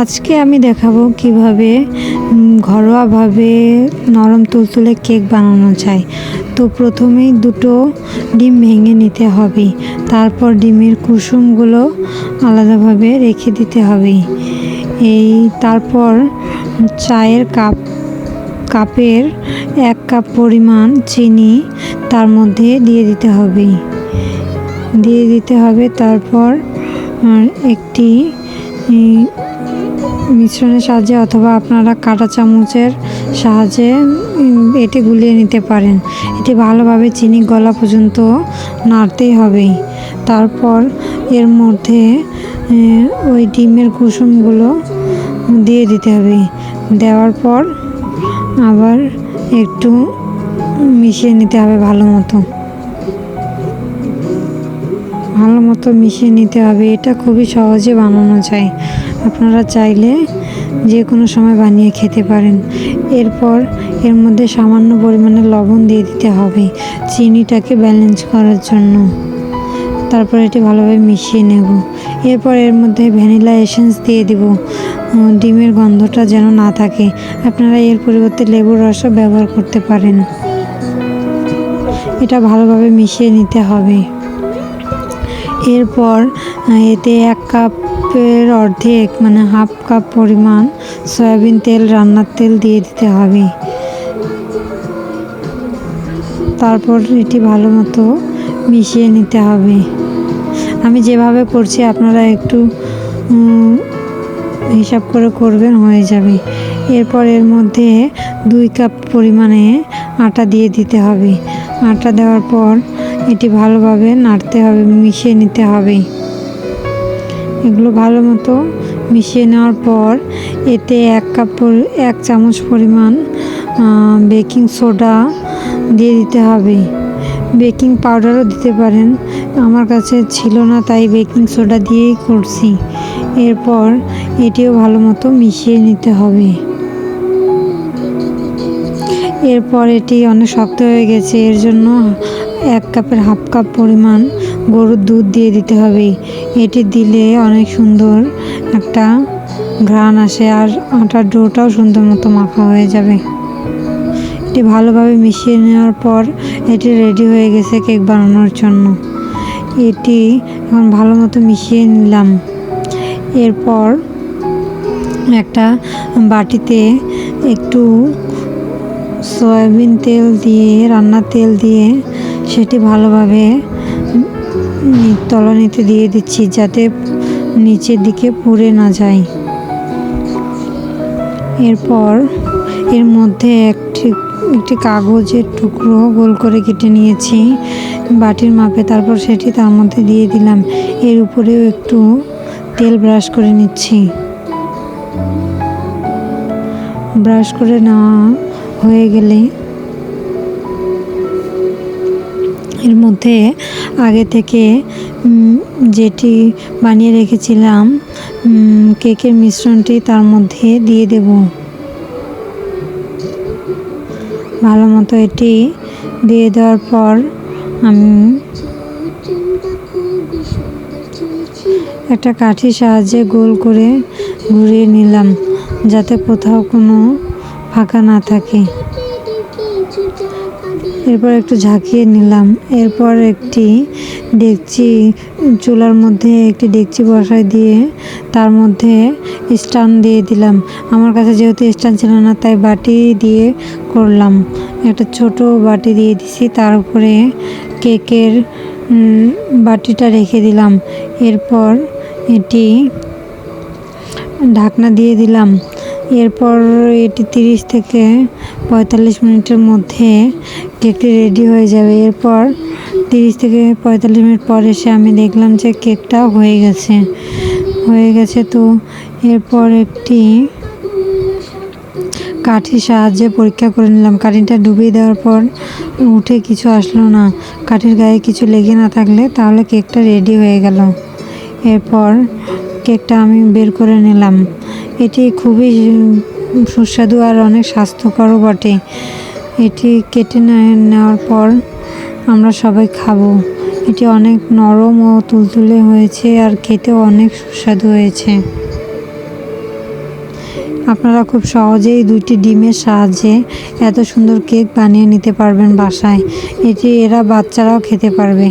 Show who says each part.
Speaker 1: আজকে আমি দেখাবো কিভাবে ঘরোয়াভাবে নরম তুলতুলে কেক বানানো যায়। তো প্রথমেই দুটো ডিম ভেঙে নিতে হবে, তারপর ডিমের কুসুমগুলো আলাদাভাবে রেখে দিতে হবে। তারপর চায়ের কাপের 1 কাপ পরিমাণ চিনি তার মধ্যে দিয়ে দিতে হবে। তারপর একটি মিশ্রণের সাহায্যে অথবা আপনারা কাঁটা চামচের সাহায্যে এটি গুলিয়ে নিতে পারেন। এটি ভালোভাবে চিনি গলা পর্যন্ত নাড়তেই হবে। তারপর এর মধ্যে ওই ডিমের কুসুমগুলো দিয়ে দিতে হবে। দেওয়ার পর আবার একটু মিশিয়ে নিতে হবে ভালো মতো মিশিয়ে নিতে হবে। এটা খুবই সহজে বানানো যায়, আপনারা চাইলে যে কোনো সময় বানিয়ে খেতে পারেন। এরপর এর মধ্যে সামান্য পরিমাণে লবণ দিয়ে দিতে হবে চিনিটাকে ব্যালেন্স করার জন্য। তারপর এটি ভালোভাবে মিশিয়ে নেব। এরপর এর মধ্যে ভ্যানিলা এসেন্স দিয়ে দেব, ডিমের গন্ধটা যেন না থাকে। আপনারা এর পরিবর্তে লেবুর রসও ব্যবহার করতে পারেন। এটা ভালোভাবে মিশিয়ে নিতে হবে। এরপর এতে 1 কাপের অর্ধেক মানে হাফ কাপ পরিমাণ সয়াবিন তেল, রান্নার তেল দিয়ে দিতে হবে। তারপর এটি ভালো মতো মিশিয়ে নিতে হবে। আমি যেভাবে করছি আপনারা একটু হিসাব করে করবেন, হয়ে যাবে। এরপর এর মধ্যে 2 কাপ পরিমাণে আটা দিয়ে দিতে হবে। আটা দেওয়ার পর এটি ভালোভাবে নাড়তে হবে, মিশিয়ে নিতে হবে। এগুলো ভালো মতো মিশিয়ে নেওয়ার পর এতে 1 চামচ পরিমাণ বেকিং সোডা দিয়ে দিতে হবে। বেকিং পাউডারও দিতে পারেন, আমার কাছে ছিল না তাই বেকিং সোডা দিয়েই করছি। এরপর এটিও ভালো মতো মিশিয়ে নিতে হবে। এরপর এটি অনেক শক্ত হয়ে গেছে, এর জন্য 1 কাপের হাফ কাপ পরিমাণ গরুর দুধ দিয়ে দিতে হবে। এটি দিলে অনেক সুন্দর একটা ঘ্রাণ আসে, আর আটার ডোটাও সুন্দর মতো মাখা হয়ে যাবে। এটি ভালোভাবে মিশিয়ে নেওয়ার পর এটি রেডি হয়ে গেছে কেক বানানোর জন্য। এটি এখন ভালো মতো মিশিয়ে নিলাম। এরপর একটা বাটিতে একটু সয়াবিন তেল দিয়ে, রান্নার তেল দিয়ে সেটি ভালোভাবে তলানিতে দিয়ে দিচ্ছি, যাতে নিচের দিকে পুড়ে না যায়। এরপর এর মধ্যে একটি কাগজের টুকরো গোল করে কেটে নিয়েছি বাটির মাপে। তারপর সেটি তার মধ্যে দিয়ে দিলাম। এর উপরেও একটু তেল ব্রাশ করে নিচ্ছি। ব্রাশ করে নেওয়া হয়ে গেলে এর মধ্যে আগে থেকে যেটি বানিয়ে রেখেছিলাম কেকের মিশ্রণটি তার মধ্যে দিয়ে দেব। ভালো মতো এটি দিয়ে দেওয়ার পর আমি একটা কাঠির সাহায্যে গোল করে ঘুরিয়ে নিলাম, যাতে কোথাও কোনো ফাঁকা না থাকে। এরপর একটু ঝাঁকিয়ে নিলাম। এরপর একটি চুলার মধ্যে একটি ডেকচি বসাই দিয়ে তার মধ্যে স্ট্যান্ড দিয়ে দিলাম। আমার কাছে যেহেতু স্ট্যান্ড ছিল না তাই বাটি দিয়ে করলাম। একটা ছোট বাটি দিয়ে দিছি, তার উপরে কেকের বাটিটা রেখে দিলাম। এরপর এটি ঢাকনা দিয়ে দিলাম। এরপর এটি 30 থেকে 45 মিনিটের মধ্যে কেকটি রেডি হয়ে যাবে। এরপর 30 থেকে 45 মিনিট পর এসে আমি দেখলাম যে কেকটা হয়ে গেছে। তো এরপর একটি কাঠির সাহায্যে পরীক্ষা করে নিলাম। কাঠিটা ডুবিয়ে দেওয়ার পর উঠে কিছু আসলো না। কাঠির গায়ে কিছু লেগে না থাকলে তাহলে কেকটা রেডি হয়ে গেল। এরপর কেকটা আমি বের করে নিলাম। এটি খুবই সুস্বাদু আর অনেক স্বাস্থ্যকরও বটে। এটি কেটে নেওয়ার পর আমরা সবাই খাবো। এটি অনেক নরম ও তুলতুলে হয়েছে আর খেতেও অনেক সুস্বাদু হয়েছে। আপনারা খুব সহজেই 2টি ডিমের সাহায্যে এত সুন্দর কেক বানিয়ে নিতে পারবেন বাসায়। এরা বাচ্চারাও খেতে পারবে।